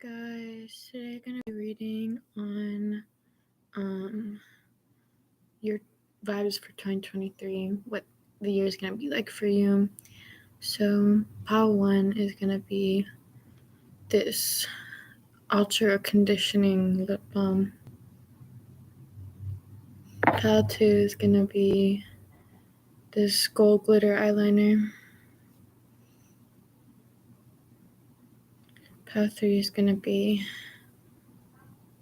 Guys, today I'm gonna be reading on your vibes for 2023, what the year is gonna be like for you. So pile 1 is gonna be this ultra conditioning lip balm. Pile 2 is gonna be this gold glitter eyeliner. Pile 3 is gonna be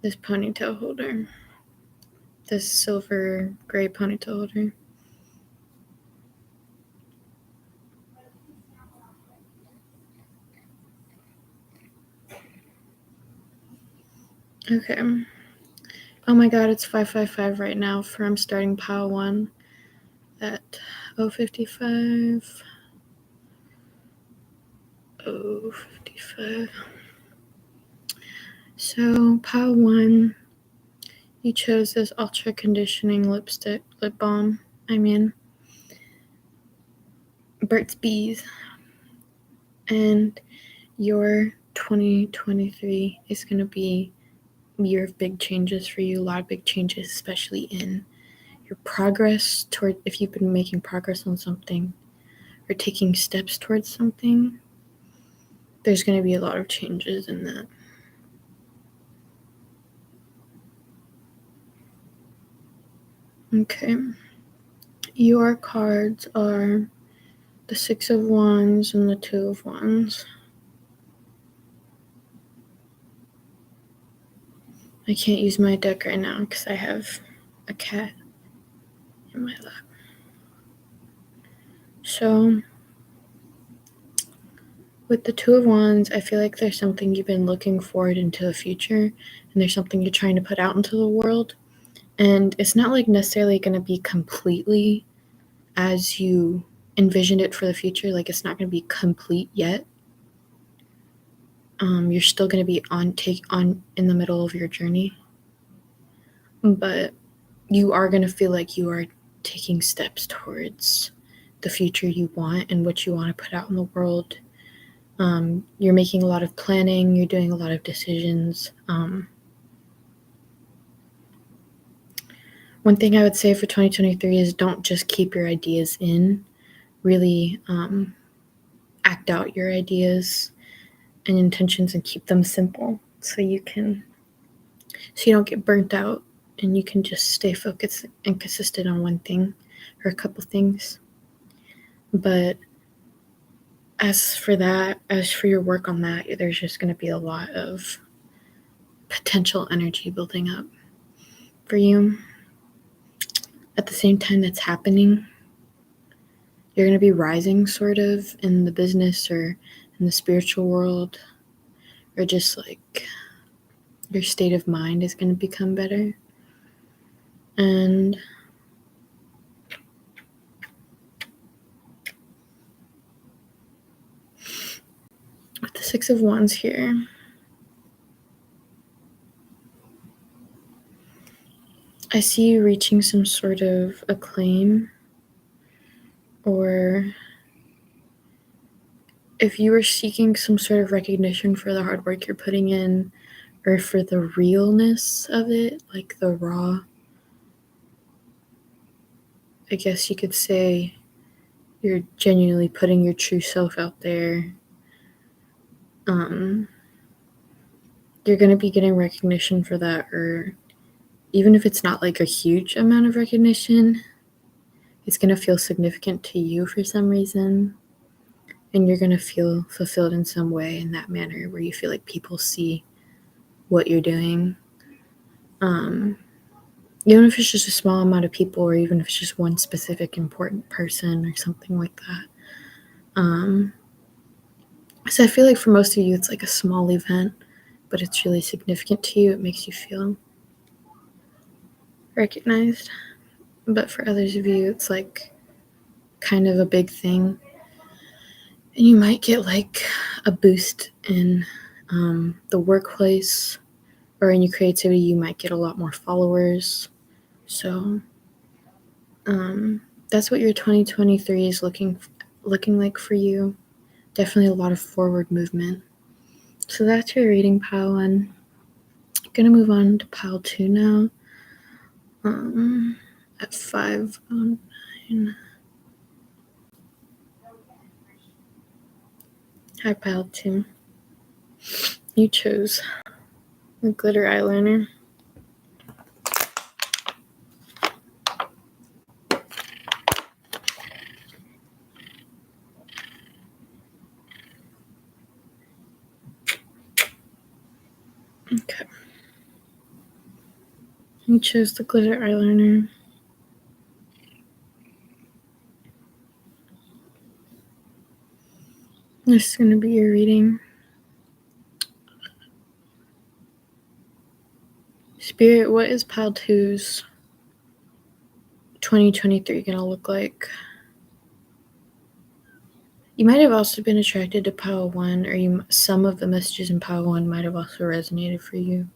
this ponytail holder, this silver gray ponytail holder. Okay. Oh my god, it's 5:55 right now from starting pile 1 at 0:55. 0:55. So pile 1, you chose this ultra conditioning lip balm. Burt's Bees. And your 2023 is going to be a year of big changes for you, a lot of big changes, especially in your progress toward, if you've been making progress on something or taking steps towards something, there's going to be a lot of changes in that. Okay. Your cards are the 6 of Wands and the 2 of Wands. I can't use my deck right now because I have a cat in my lap. So, with the 2 of Wands, I feel like there's something you've been looking forward into the future, and there's something you're trying to put out into the world. And it's not like necessarily going to be completely as you envisioned it for the future. Like, it's not going to be complete yet. You're still going to be on in the middle of your journey, but you are going to feel like you are taking steps towards the future you want and what you want to put out in the world. You're making a lot of planning, you're doing a lot of decisions. One thing I would say for 2023 is don't just keep your ideas in, really act out your ideas and intentions and keep them simple so you don't get burnt out and you can just stay focused and consistent on one thing or a couple things. But as for your work on that, there's just going to be a lot of potential energy building up for you. At the same time that's happening, you're going to be rising sort of in the business or in the spiritual world, or just like your state of mind is going to become better. And with the 6 of Wands here, I see you reaching some sort of acclaim, or if you were seeking some sort of recognition for the hard work you're putting in, or for the realness of it, like the raw, I guess you could say you're genuinely putting your true self out there. You're going to be getting recognition for that, or even if it's not like a huge amount of recognition, it's going to feel significant to you for some reason, and you're going to feel fulfilled in some way in that manner where you feel like people see what you're doing. Even if it's just a small amount of people, or even if it's just one specific important person or something like that. So I feel like for most of you, it's like a small event, but it's really significant to you. It makes you feel recognized. But for others of you, it's like kind of a big thing. And you might get like a boost in the workplace, or in your creativity, you might get a lot more followers. So that's what your 2023 is looking like for you. Definitely a lot of forward movement. So that's your reading, pile 1. I'm gonna move on to pile 2 now. At 5:09. Hi, pile 2. You chose the glitter eyeliner. Okay. You chose the glitter eyeliner. This is going to be your reading. Spirit, what is pile 2's 2023 going to look like? You might have also been attracted to pile 1, or some of the messages in pile 1 might have also resonated for you.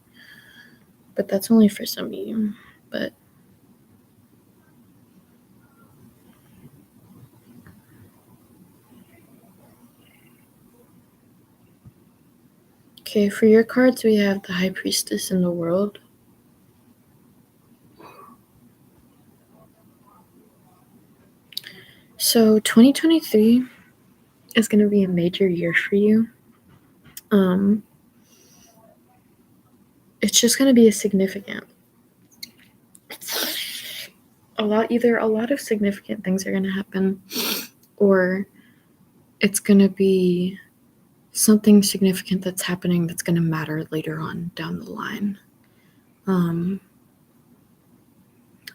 But that's only for some of you. But okay, for your cards, we have the High Priestess in the World. So 2023 is going to be a major year for you. It's just going to be a significant. Either a lot of significant things are going to happen, or it's going to be something significant that's happening that's going to matter later on down the line.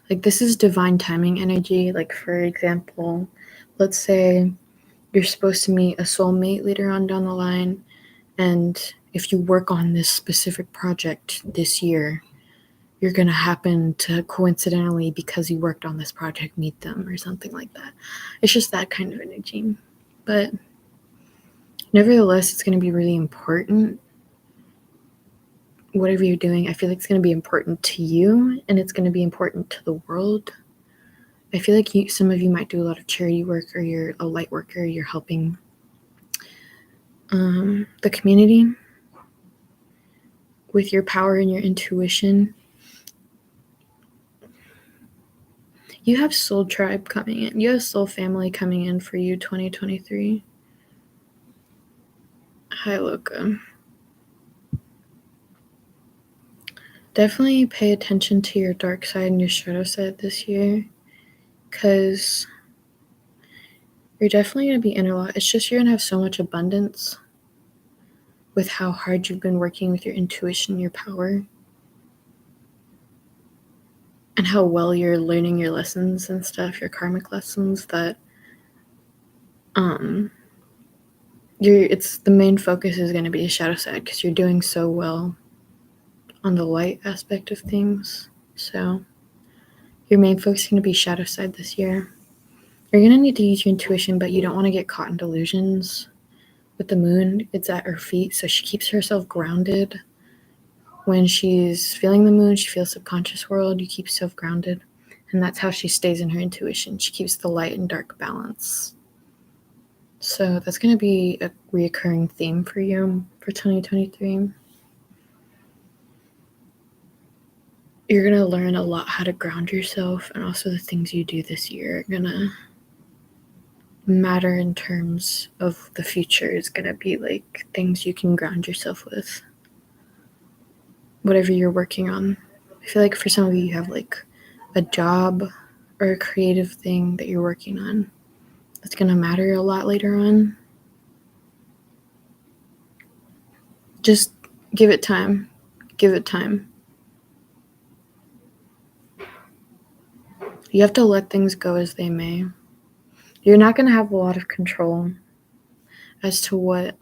Like, this is divine timing energy. Like, for example, let's say you're supposed to meet a soulmate later on down the line, and if you work on this specific project this year, you're going to happen to coincidentally, because you worked on this project, meet them or something like that. It's just that kind of energy. But nevertheless, it's going to be really important. Whatever you're doing, I feel like it's going to be important to you, and it's going to be important to the world. I feel like some of you might do a lot of charity work, or you're a light worker, you're helping the community with your power and your intuition. You have soul tribe coming in. You have soul family coming in for you 2023. Hi, Loka. Definitely pay attention to your dark side and your shadow side this year, because you're definitely going to be in a lot. It's just you're going to have so much abundance with how hard you've been working with your intuition, your power, and how well you're learning your lessons and stuff, your karmic lessons, that it's the main focus is going to be the shadow side, because you're doing so well on the light aspect of things. So your main focus is going to be shadow side this year. You're going to need to use your intuition, but you don't want to get caught in delusions. With the moon, it's at her feet, so she keeps herself grounded. When she's feeling the moon, she feels subconscious world. You keep yourself grounded, and that's how she stays in her intuition. She keeps the light and dark balance. So that's going to be a reoccurring theme for you for 2023. You're going to learn a lot how to ground yourself, and also the things you do this year are going to matter in terms of the future. Is going to be like things you can ground yourself with, whatever you're working on. I feel like for some of you, you have like a job or a creative thing that you're working on that's going to matter a lot later on. Just give it time. Give it time. You have to let things go as they may. You're not going to have a lot of control as to what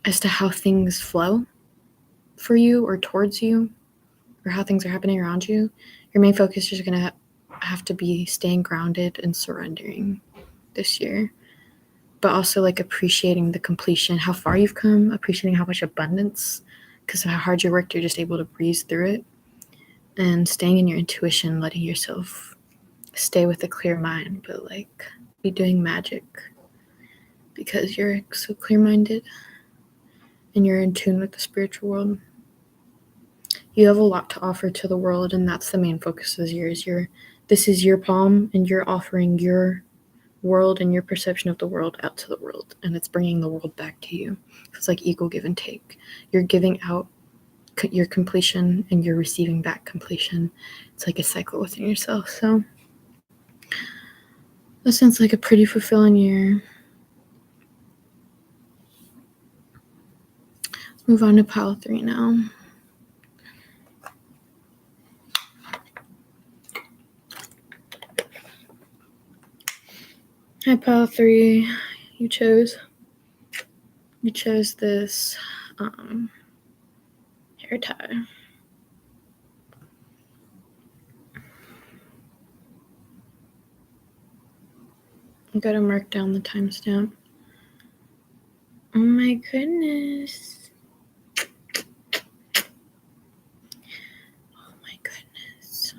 as to how things flow for you or towards you, or how things are happening around you. Your main focus is going to have to be staying grounded and surrendering this year, but also like appreciating the completion, how far you've come, appreciating how much abundance, because of how hard you worked, you're just able to breeze through it, and staying in your intuition, letting yourself stay with a clear mind, but like be doing magic. because you're so clear-minded and you're in tune with the spiritual world. You have a lot to offer to the world, and that's the main focus of yours. This is your palm, and you're offering your world and your perception of the world out to the world, and it's bringing the world back to you. It's like equal give and take. You're giving out your completion, and you're receiving back completion. It's like a cycle within yourself. So that sounds like a pretty fulfilling year. Let's move on to pile 3 now. Hi, pile 3. You chose this hair tie. I'm gonna mark down the timestamp. Oh my goodness. Oh my goodness.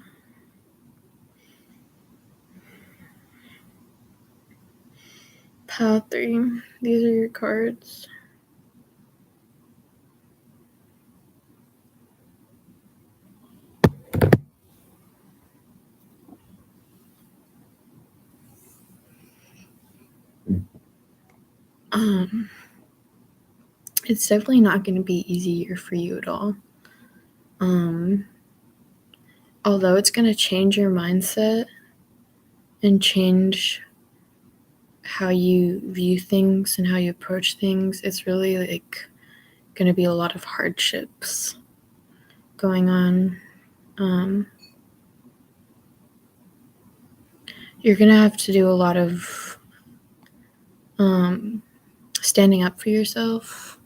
Pile 3. These are your cards. It's definitely not going to be easier for you at all. Although it's going to change your mindset and change how you view things and how you approach things, it's really like going to be a lot of hardships going on. You're going to have to do a lot of standing up for yourself,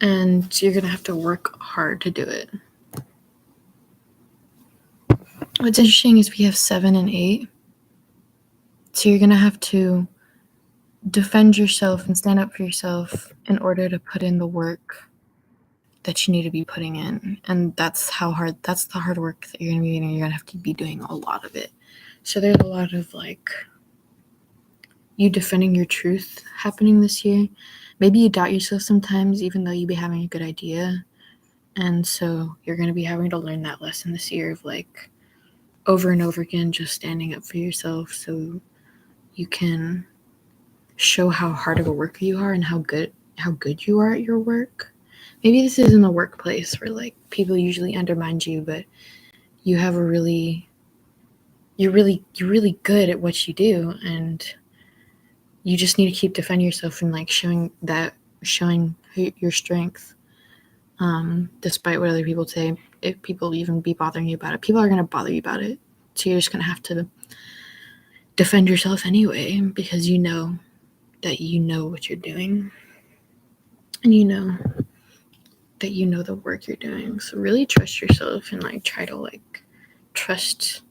and you're going to have to work hard to do it. What's interesting is we have 7 and 8. So you're going to have to defend yourself and stand up for yourself in order to put in the work that you need to be putting in. And that's the hard work that you're going to be doing. You're going to have to be doing a lot of it. So there's a lot of like you defending your truth happening this year. Maybe you doubt yourself sometimes, even though you be having a good idea. And so you're going to be having to learn that lesson this year of like over and over again, just standing up for yourself so you can show how hard of a worker you are and how good you are at your work. Maybe this is in the workplace where like people usually undermine you, but you have you're really good at what you do, and you just need to keep defending yourself and like showing your strength. Despite what other people say, if people even be bothering you about it, people are going to bother you about it. So you're just going to have to defend yourself anyway, because you know that you know what you're doing, and you know that you know the work you're doing. So really trust yourself and like try to like trust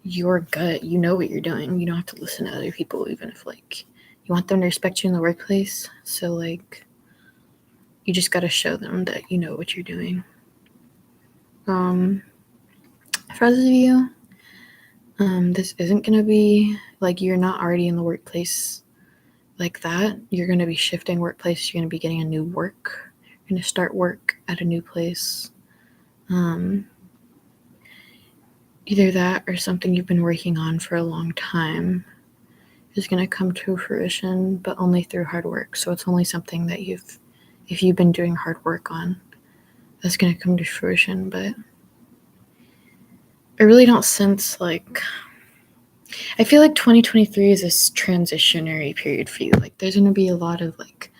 your gut. You know what you're doing. You don't have to listen to other people, even if like you want them to respect you in the workplace. So like you just got to show them that you know what you're doing. For those of you, this isn't gonna be like you're not already in the workplace like that. You're gonna be shifting workplace. You're gonna be getting a new work. You're gonna start work at a new place. Either that or something you've been working on for a long time is going to come to fruition, but only through hard work. So it's only something that if you've been doing hard work on, that's going to come to fruition. But I really don't sense like, I feel like 2023 is this transitionary period for you. Like there's going to be a lot of like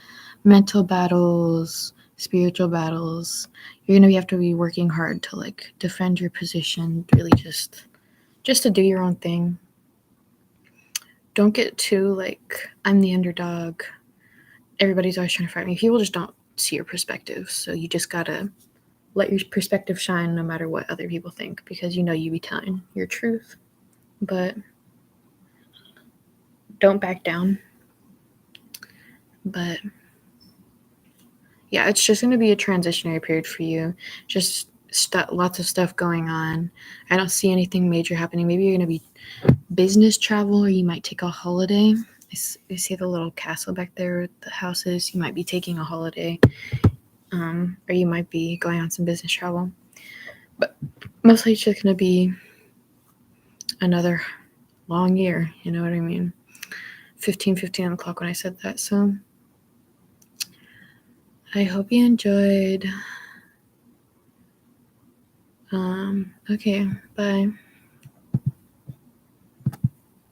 mental battles, spiritual battles. You're going to have to be working hard to like defend your position, really just to do your own thing. Don't get too like, I'm the underdog. Everybody's always trying to fight me. People just don't see your perspective. So you just gotta let your perspective shine no matter what other people think, because you know you be telling your truth. But don't back down. But yeah, it's just going to be a transitionary period for you. Just lots of stuff going on. I don't see anything major happening. Maybe you're going to be business travel, or you might take a holiday. I see the little castle back there with the houses. You might be taking a holiday, or you might be going on some business travel. But mostly it's just going to be another long year, you know what I mean? 15:15 on the clock when I said that. So I hope you enjoyed. Okay, bye.